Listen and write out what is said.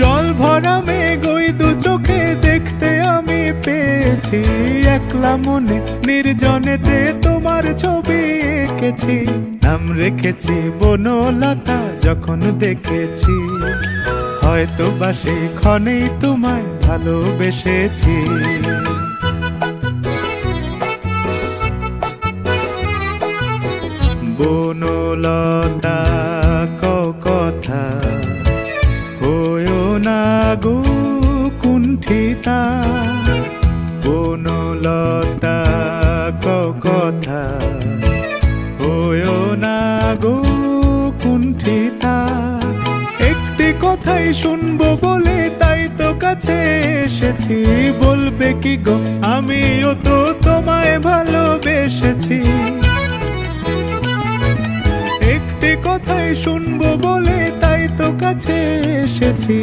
জল ভরা মেঘ ওই দু চোখে দেখতে আমি পেয়েছি, একলা মনে নির্জনেতে তোমার ছবি এঁকেছি। নাম রেখেছি বনলতা যখন দেখেছি, হয়তো বা সেই ক্ষণেই তোমায় ভালোবেসেছি। বনলতা কথা হয়ো না গো কুণ্ঠিতা, বনলতা কথা হয়ো না গো কুণ্ঠিতা। একটি কথাই শুনবো বলে তাই তো কাছে এসেছি, বলবে কি গো আমিও তো তোমায় ভালোবেসেছি। একটি কথাই শুনবো বলে তাই তো কাছে এসেছি,